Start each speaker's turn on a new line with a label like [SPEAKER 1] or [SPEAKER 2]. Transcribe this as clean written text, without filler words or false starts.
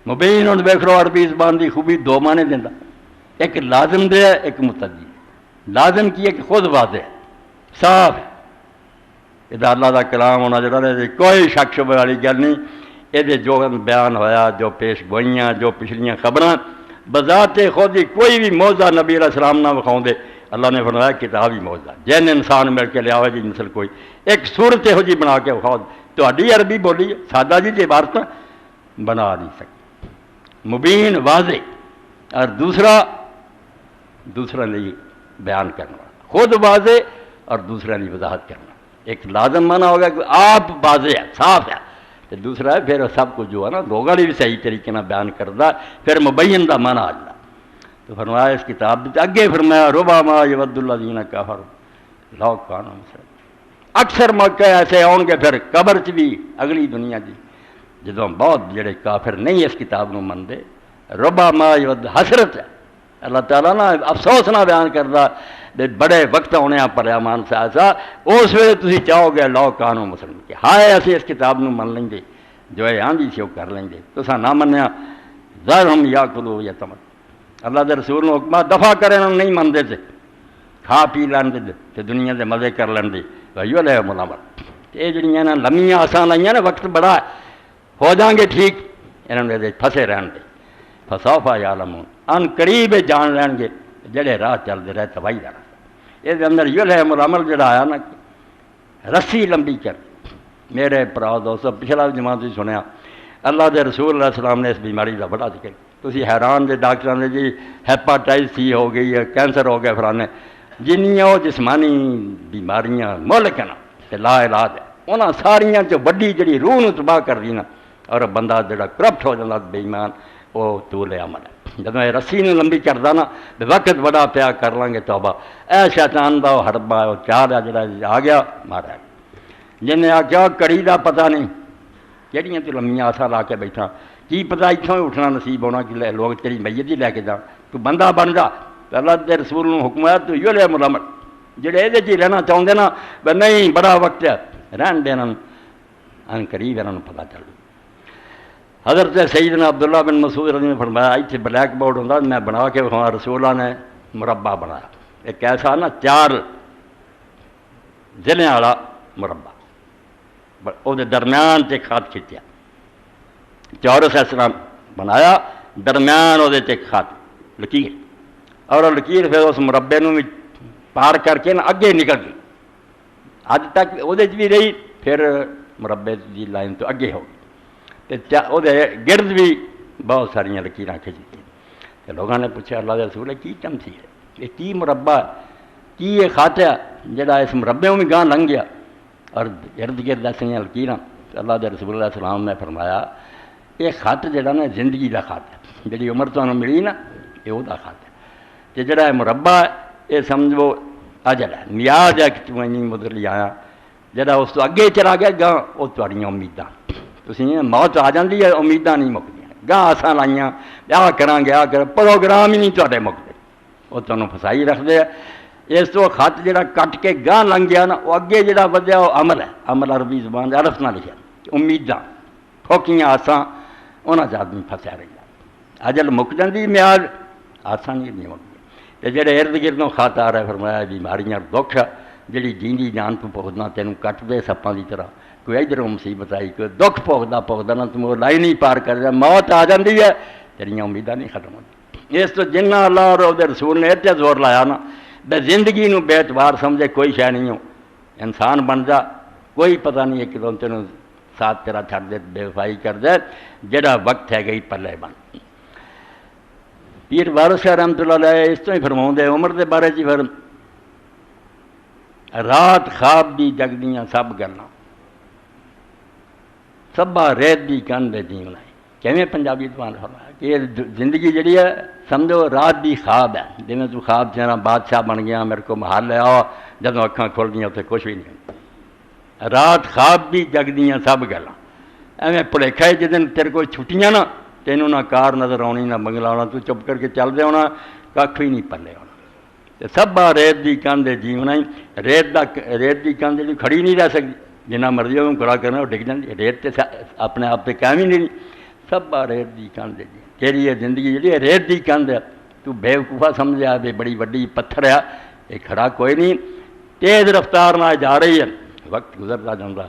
[SPEAKER 1] مبین ہوں دیکھ لو عربی زبان کی خوبی دو معنی دینا، ایک لازم دے ہے ایک متعدی۔ لازم کی ہے کہ خود واضح ہے، صاف ہے، یہ اللہ کا کلام ہونا چاہیے، کوئی شک شبہ والی گل نہیں۔ یہ جو بیان ہویا، جو پیش گوئیاں، جو پچھلیاں خبراں بذات خود ہی کوئی بھی موضوع نبی علیہ السلام نہ وکھاؤں دے، اللہ نے فرمایا کتاب ہی موضوع جن انسان مل کے لیا جی نسل کوئی ایک صورت یہو جی بنا کے وکھاؤ، تہاڈی عربی بولی سادہ جی عبارت بنا نہیں سکتی، مبین واضح۔ اور دوسرا نہیں بیان کرنا، خود واضح اور دوسرا نہیں وضاحت کرنا۔ ایک لازم معنی ہوگا کہ آپ واضح ہے، صاف ہے، تو دوسرا ہے پھر سب کچھ جو ہے نا لوگوں نے بھی صحیح طریقے نہ بیان کرتا، پھر مبین کا معنی آ جاتا۔ تو فرمایا اس کتاب اگے فرمایا ربما یود الذین کفروا لو کانوا مسلمین، اکثر موقع ایسے آؤ گے پھر قبر چ بھی اگلی دنیا دی جدوں بہت جڑے کافر نہیں اس کتاب نو منتے، ربما یود حسرت ہے اللہ تعالیٰ نا افسوس نہ بیان کرتا بڑے وقت آنے پڑیا مان سے ایسا اس ویلے تسی چاہو گے لو کانوا مسلمین کہ ہائے اسی اس کتاب نو من لیں گے جو ہے آندھی سی وہ کر لیں گے، تساں نہ منیا ذرہم یاکلوا یتمتعوا، اللہ دے رسول نے حکمہ دفع کرے انہوں نہیں منتے تھے، کھا پی لین دے تے دنیا دے مزے کر لین دے وہی لے ملامت۔ یہ جڑیاں نا لمیاں آسان لائیاں نا وقت بڑا ہے ہو جائیں گے ٹھیک، انہوں نے پھنسے رہن دے، فسوف یعلمون، ان قریب جان لین گے جڑے راہ چلتے رہے تباہی دا راہ۔ یہ اندر یہ لے ملامت جڑا آیا نا رسی لمبی کر میرے پراؤ دوستو، پچھلا جماعت بھی سنیا اللہ دے رسول علیہ السلام نے اس بیماری کا بڑا ذکر، تسی حیران دے ڈاکٹر نے جی ہیپاٹائٹس سی ہو گئی ہے، کینسر ہو گیا فلانے، جنیاں وہ جسمانی بیماریاں ملک ہیں نا تے لا علاج ہے، انہاں ساریاں چ وڈی جڑی روح نو تباہ کر دی نا اور بندہ جڑا کرپٹ ہو جاتا بے ایمان، وہ طول عمل ہے۔ جب یہ رسی نو لمبی کردا نا وقت بڑا پیا کر لیں گے توبہ، اے شیطان دا وہ ہڑبا وہ چار جڑا آ گیا مارا، جن نے آخیا کڑی دا پتہ نہیں کہڑیاں تو لمیاں آسا لا کے بیٹھا، کی پتہ اتوں ہی اٹھنا نصیب ہونا کہ لوگ تیری میت ہی لے کے جان، تو بندہ بن جا۔ تو اللہ کے رسول نے حکم ہے تو یہ لے ملامت جڑے یہ رہنا چاہتے نا بھائی نہیں بڑا وقت ہے رہن دینا، ان قریب انہوں پتہ چل۔ حضرت سیدنا عبداللہ بن مسعود رضی اللہ عنہ نے فرمایا اتنے بلیک بورڈ ہوتا میں بنا کے وہاں رسولہ نے مربع بنایا، ایک ایسا نا 4 ضلع والا مربع، وہ درمیان سے خط کھچیا، چورس اس طرح بنایا، درمیان وہ خط لکیر، اور لکیر پھر اس مربے نو بھی پار کر کے نا اگے نکل گئی، اج تک وہ بھی رہی، پھر مربے کی لائن تو اگے ہو گئی، وہ گرد بھی بہت ساریاں لکیراں کھچ دی۔ لوگوں نے پوچھا اللہ کے رسول کی چمسی ہے، یہ کی مربع کی یہ خط ہے جڑا اس مربے میں بھی گاہ لنگ گیا اور ارد گرد ایسا لکیراں؟ اللہ کے رسول علیہ السلام نے فرمایا یہ خط جڑا نا زندگی کا خط ہے، جڑی عمر تمہیں ملی نا یہ وہ خط ہے، تے جڑا ہے مربع ہے یہ سمجھو اجل ہے، میعاد ہے کہ تم نہیں مدر لے آیا، جڑا اس تو اگے چلا گیا گاہ وہ تھوڑیاں امیداں، تسی موت آ جاتی ہے امیداں نہیں مکدیاں، گاہ آسان لائیاں آ کران گے آ کر پروگرام ہی نہیں تے مکتے، وہ تمہیں فسائی رکھتے ہیں۔ اس تو خط جڑا کٹ کے گاہ لنگ گیا نا وہ اگے جڑا ودیا وہ عمل ہے، عمل عربی زبان عرف نہ لکھا، امیداں ٹھوکیاں آسان انہاں چ آدمی پھسیا رہا، اجل مک جاتی میعاد آسان نہیں مکتی۔ تے جڑے ارد گردوں خط آ رہا فرمایا بیماریاں دکھ جڑی جیندی جان تو پوکھنا تینوں کٹ دے سپاں دی طرح، کوئی ادھروں مصیبت آئی کوئی دکھ پوکھدا نا تم وہ لائن ہی پار کر جا، موت آ جاتی ہے تیریاں امیداں نہیں ختم ہوتی۔ اس تو جنہ اللہ اور وہ رسول نے اتنے زور لایا نا بے زندگی نو بے اعتبار سمجھے کوئی شے نہیں ہو، انسان بن جا، کوئی پتہ نہیں ہے کہ تینوں ساتھ تیرا چھڑ دے بے وفائی کر دے، جڑا وقت ہے گئی پلے بن۔ پیر وارث شاہ رحمۃ اللہ علیہ اس تو ہی فرماؤں دے عمر دے بارے چی فرم رات خواب دی جگدیاں سب گلاں سبا ریت دی کن دے جیون ہے، کیویں پنجابی زبان فرمایا کہ یہ زندگی جڑی ہے سمجھو رات دی خواب ہے، جویں تو خواب چاہنا بادشاہ بن گیا میرے کو محل لے آؤ، جدوں اکھاں کھل گیا اتنے کچھ بھی نہیں، رات خواب دی جگدیاں سب گلاں، ایویں بھلیکھا ہے جدن تیرے کو چھٹیاں نا تینوں نہ کار نظر آنی نہ بنگلہ آنا، تو چپ کر کے چل دے ہونا کھ ہی نہیں پلے ہونا۔ سبا ریت دی کن دے جیونا ہی، ریت دی کن جی کھڑی نہیں رہ سکتی، جنہ مرضی ہو کھڑا کرنا وہ ڈگ جاتی، ریت تے اپنے آپ تے قائم ہی نہیں، سب ریت دی کندھ جی تیری یہ زندگی جی ریت دی کندھ ہے تو بےوقوفا سمجھا بھی بڑی وڈی پتھر ہے یہ کھڑا کوئی نہیں تیز رفتار نہ جا رہی ہے وقت گزرتا جاتا